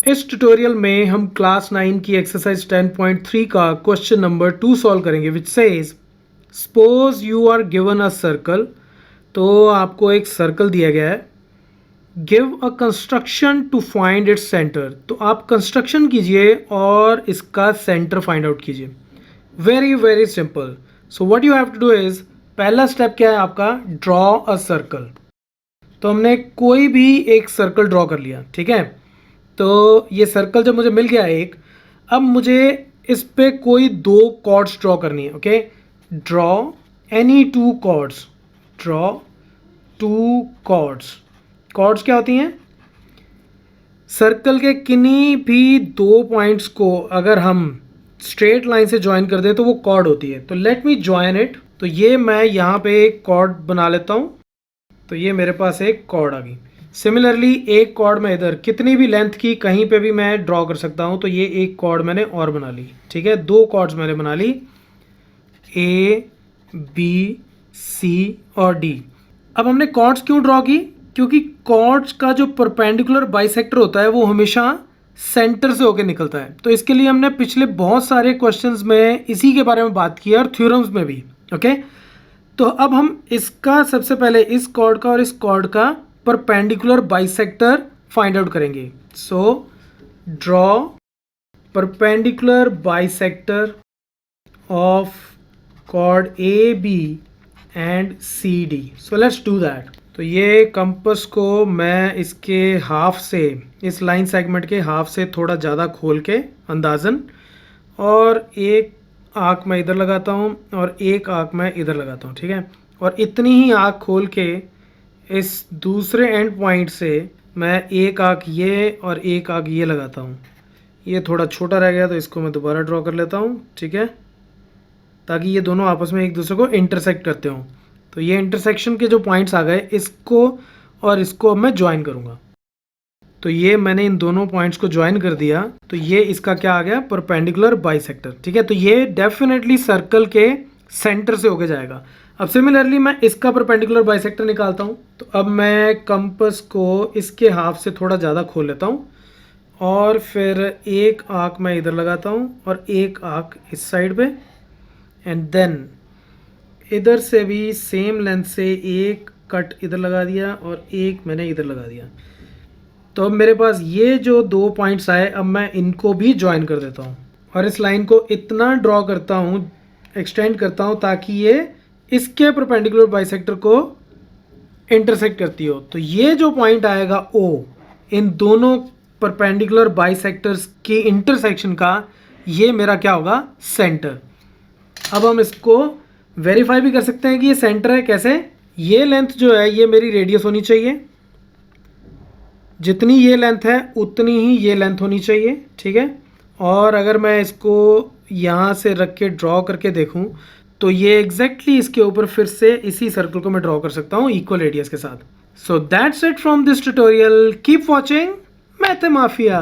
इस ट्यूटोरियल में हम क्लास 9 की एक्सरसाइज 10.3 का क्वेश्चन नंबर 2 सॉल्व करेंगे which says suppose you are given a circle. तो आपको एक सर्कल दिया गया है, give a construction to find its centre. तो आप कंस्ट्रक्शन कीजिए और इसका सेंटर फाइंड आउट कीजिए। Very very simple. So what you have to do is, पहला स्टेप क्या है आपका, ड्रॉ अ सर्कल। तो हमने कोई भी एक सर्कल ड्रॉ कर लिया, ठीक है। तो ये सर्कल जब मुझे मिल गया एक, अब मुझे इस पे कोई दो कॉर्ड्स ड्रॉ करनी है। Okay, draw any two chords, draw two chords. Chords क्या होती हैं? सर्कल के किन्हीं भी दो पॉइंट्स को अगर हम स्ट्रेट लाइन से ज्वाइन कर दें तो वो कॉर्ड होती है। तो लेट मी ज्वाइन इट। तो ये मैं यहाँ पे एक कॉर्ड बना लेता हूँ। तो ये मेरे पास एक कॉर्ड आ गई। सिमिलरली एक कॉर्ड में इधर कितनी भी लेंथ की कहीं पे भी मैं ड्रॉ कर सकता हूँ। तो ये एक कॉर्ड मैंने और बना ली, ठीक है। दो कॉर्ड्स मैंने बना ली, ए बी सी और डी। अब हमने कॉर्ड्स क्यों ड्रॉ की? क्योंकि कॉर्ड्स का जो परपेंडिकुलर बाइसेक्टर होता है वो हमेशा सेंटर से होकर निकलता है। तो इसके लिए हमने पिछले बहुत सारे क्वेश्चंस में इसी के बारे में बात की और थ्योरम्स में भी। ओके, तो अब हम इसका सबसे पहले इस कॉर्ड का और इस कॉर्ड का परपेंडिकुलर बाइसेक्टर फाइंड आउट करेंगे। So draw perpendicular bisector of chord A B and C D. So let's do that. तो ये कंपस को मैं इसके हाफ से, इस लाइन सेगमेंट के हाफ से थोड़ा ज़्यादा खोल के अंदाजन, और एक आँख मैं इधर लगाता हूँ और एक आँख मैं इधर लगाता हूँ, ठीक है। और इतनी ही आँख खोल के इस दूसरे एंड पॉइंट से मैं एक आँख ये और एक आँख ये लगाता हूँ। ये थोड़ा छोटा रह गया तो इसको मैं दोबारा ड्रॉ कर लेता हूँ, ठीक है, ताकि ये दोनों आपस में एक दूसरे को इंटरसेक्ट करते हों। तो ये इंटरसेक्शन के जो पॉइंट्स आ गए, इसको और इसको अब मैं ज्वाइन करूँगा। तो ये मैंने इन दोनों पॉइंट्स को ज्वाइन कर दिया। तो ये इसका क्या आ गया, परपेंडिकुलर बाइसेक्टर, ठीक है। तो ये डेफिनेटली सर्कल के सेंटर से होके जाएगा। अब सिमिलरली मैं इसका परपेंडिकुलर बाइसेक्टर निकालता हूँ। तो अब मैं कंपस को इसके हाफ से थोड़ा ज़्यादा खोल लेता हूँ और फिर एक आँख मैं इधर लगाता हूँ और एक आँख इस साइड पे, एंड देन इधर से भी सेम लेंथ से एक कट इधर लगा दिया और एक मैंने इधर लगा दिया। तो अब मेरे पास ये जो दो पॉइंट्स आए, अब मैं इनको भी ज्वाइन कर देता हूँ और इस लाइन को इतना ड्रॉ करता हूँ, एक्सटेंड करता हूँ, ताकि ये इसके परपेंडिकुलर बाइसेक्टर को इंटरसेक्ट करती हो। तो ये जो पॉइंट आएगा ओ, इन दोनों परपेंडिकुलर बाइसेक्टर्स की इंटरसेक्शन का, ये मेरा क्या होगा, सेंटर। अब हम इसको वेरीफाई भी कर सकते हैं कि ये सेंटर है। कैसे? ये लेंथ जो है ये मेरी रेडियस होनी चाहिए, जितनी ये लेंथ है उतनी ही ये लेंथ होनी चाहिए, ठीक है। और अगर मैं इसको यहाँ से रख के ड्रॉ करके देखूँ तो ये एग्जैक्टली इसके ऊपर फिर से इसी सर्कल को मैं ड्रॉ कर सकता हूँ इक्वल रेडियस के साथ। So that's it from this tutorial. Keep watching math mafia.